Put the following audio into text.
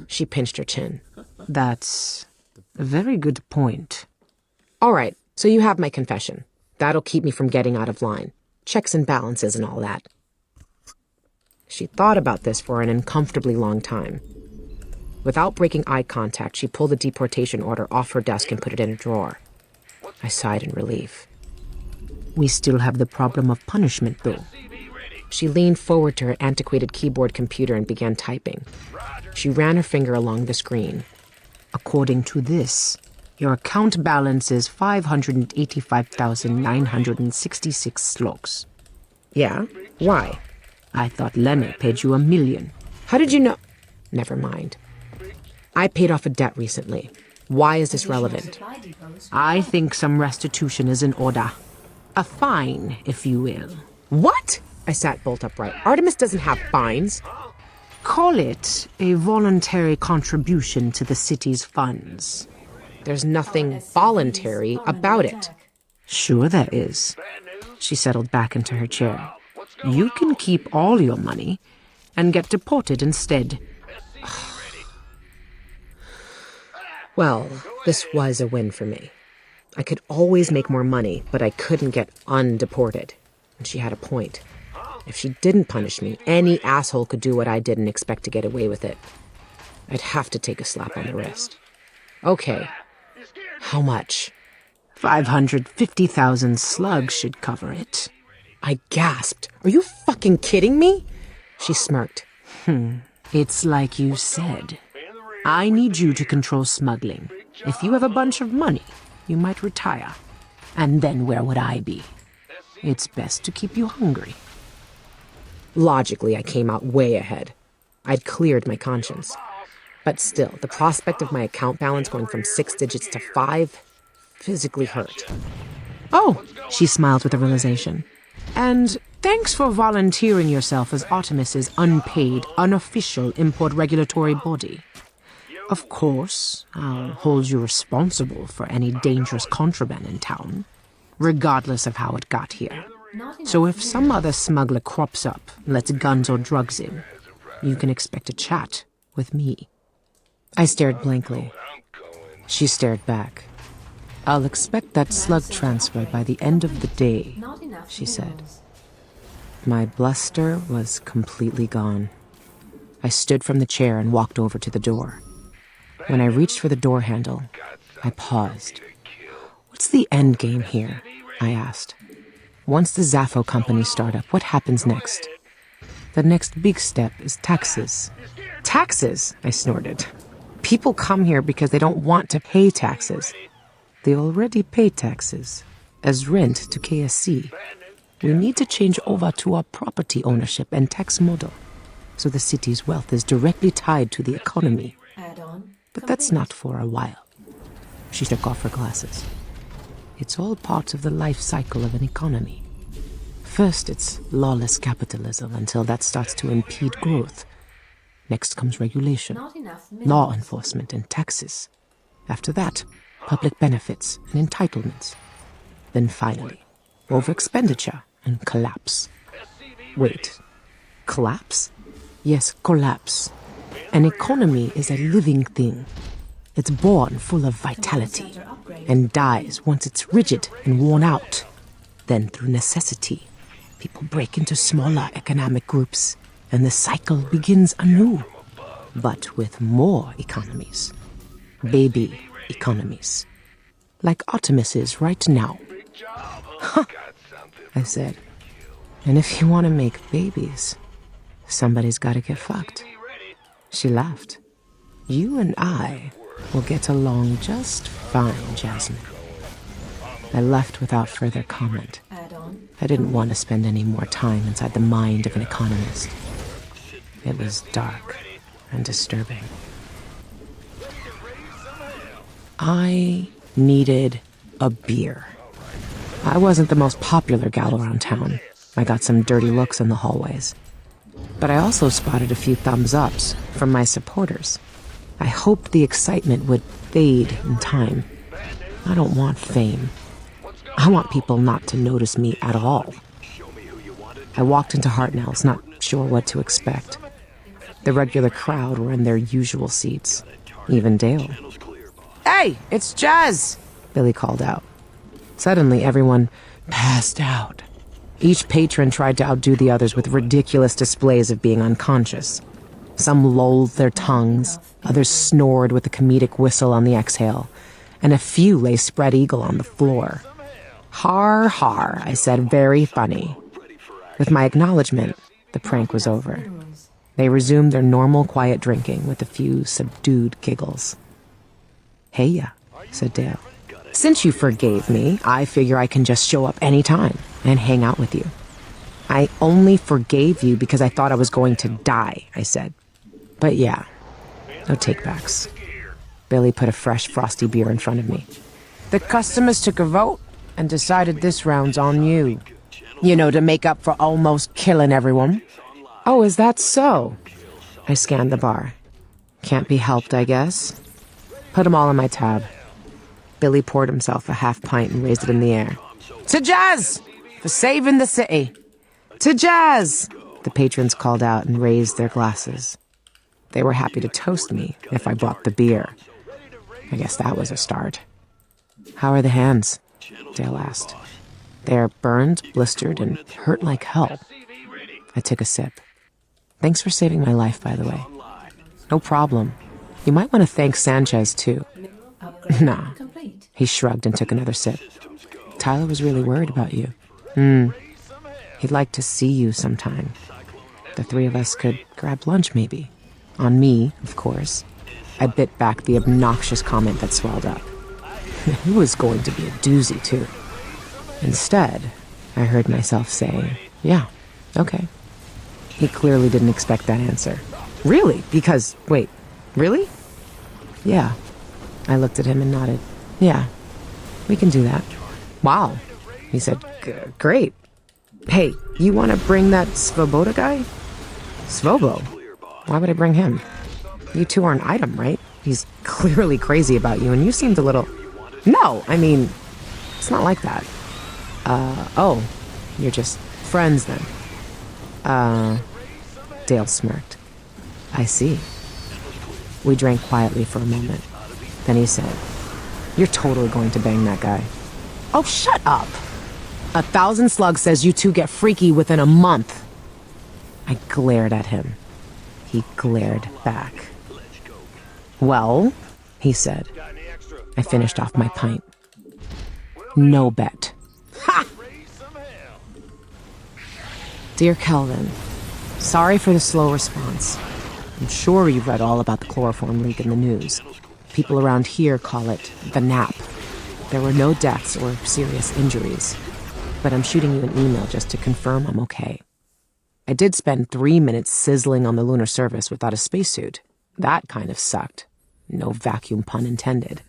She pinched her chin. That's a very good point. All right, so you have my confession. That'll keep me from getting out of line. Checks and balances and all that. She thought about this for an uncomfortably long time. Without breaking eye contact, she pulled the deportation order off her desk and put it in a drawer. I sighed in relief. We still have the problem of punishment, though. She leaned forward to her antiquated keyboard computer and began typing. She ran her finger along the screen. According to this, your account balance is 585,966 slogs. Yeah? Why? I thought Lenny paid you $1 million. How did you know? Never mind. I paid off a debt recently. Why is this relevant? I think some restitution is in order. A fine, if you will. What? I sat bolt upright. Artemis doesn't have fines. Call it a voluntary contribution to the city's funds. There's nothing voluntary about it. Sure there is. She settled back into her chair. You can keep all your money and get deported instead. Well, this was a win for me. I could always make more money, but I couldn't get undeported. And she had a point. If she didn't punish me, any asshole could do what I did and expect to get away with it. I'd have to take a slap on the wrist. Okay. How much? 550,000 slugs should cover it. I gasped. Are you fucking kidding me? She smirked. It's like you said. I need you to control smuggling. If you have a bunch of money, you might retire. And then where would I be? It's best to keep you hungry. Logically, I came out way ahead. I'd cleared my conscience. But still, the prospect of my account balance going from 6 digits to 5 physically hurt. Oh, she smiled with a realization. And thanks for volunteering yourself as Artemis's unpaid, unofficial import regulatory body. Of course, I'll hold you responsible for any dangerous contraband in town, regardless of how it got here. So if some other smuggler crops up and lets guns or drugs in, you can expect a chat with me. I stared blankly. She stared back. I'll expect that slug transfer by the end of the day, she said. My bluster was completely gone. I stood from the chair and walked over to the door. When I reached for the door handle, I paused. What's the end game here? I asked. Once the Zaffo companies start up, what happens next? The next big step is taxes. Taxes? I snorted. People come here because they don't want to pay taxes. They already pay taxes as rent to KSC. We need to change over to our property ownership and tax model, so the city's wealth is directly tied to the economy. But that's not for a while. She took off her glasses. It's all part of the life cycle of an economy. First, it's lawless capitalism until that starts to impede growth. Next comes regulation, law enforcement, and taxes. After that, public benefits and entitlements. Then finally, over-expenditure and collapse. Wait, collapse? Yes, collapse. An economy is a living thing. It's born full of vitality and dies once it's rigid and worn out. Then through necessity, people break into smaller economic groups and the cycle begins anew. But with more economies. Baby economies. Like Artemis is right now. Huh, I said. And if you want to make babies, somebody's got to get fucked. She laughed. You and I will get along just fine, Jasmine. I left without further comment. I didn't want to spend any more time inside the mind of an economist. It was dark and disturbing. I needed a beer. I wasn't the most popular gal around town. I got some dirty looks in the hallways. But I also spotted a few thumbs ups from my supporters. I hoped the excitement would fade in time. I don't want fame. I want people not to notice me at all. I walked into Hartnell's, not sure what to expect. The regular crowd were in their usual seats. Even Dale. "Hey, it's Jazz!" Billy called out. Suddenly, everyone passed out. Each patron tried to outdo the others with ridiculous displays of being unconscious. Some lolled their tongues, others snored with a comedic whistle on the exhale, and a few lay spread eagle on the floor. "Har, har," I said, "very funny." With my acknowledgement, the prank was over. They resumed their normal quiet drinking with a few subdued giggles. "Hey-ya," said Dale. "Since you forgave me, I figure I can just show up anytime and hang out with you." "I only forgave you because I thought I was going to die," I said. "But yeah, no takebacks." Billy put a fresh, frosty beer in front of me. "The customers took a vote and decided this round's on you. You know, to make up for almost killing everyone." "Oh, is that so?" I scanned the bar. Can't be helped, I guess. Put them all in my tab. Billy poured himself a half pint and raised it in the air. "To Jazz! For saving the city! To Jazz!" The patrons called out and raised their glasses. They were happy to toast me if I brought the beer. I guess that was a start. "How are the hands?" Dale asked. "They're burned, blistered, and hurt like hell." I took a sip. "Thanks for saving my life, by the way." "No problem. You might want to thank Sanchez, too." "Nah." He shrugged and took another sip. "Tyler was really worried about you." "He'd like to see you sometime. The three of us could grab lunch, maybe. On me, of course." I bit back the obnoxious comment that swelled up. It was going to be a doozy, too. Instead, I heard myself saying, "Yeah, okay." He clearly didn't expect that answer. "Really? Because, wait, really?" "Yeah." I looked at him and nodded. "Yeah, we can do that." "Wow," he said. Great. Hey, you want to bring that Svoboda guy?" "Svobo? Why would I bring him? You two are an item, right? He's clearly crazy about you, and you seemed a little..." "No, I mean, it's not like that." Oh, you're just friends then." Dale smirked. "I see." We drank quietly for a moment. Then he said, "You're totally going to bang that guy." "Oh, shut up! 1,000 Slugs says you two get freaky within a month." I glared at him. He glared back. "Well," he said. I finished off my pint. "No bet." Ha! Dear Kelvin, sorry for the slow response. I'm sure you've read all about the chloroform leak in the news. People around here call it the nap. There were no deaths or serious injuries, but I'm shooting you an email just to confirm I'm okay. I did spend 3 minutes sizzling on the lunar surface without a spacesuit. That kind of sucked. No vacuum pun intended.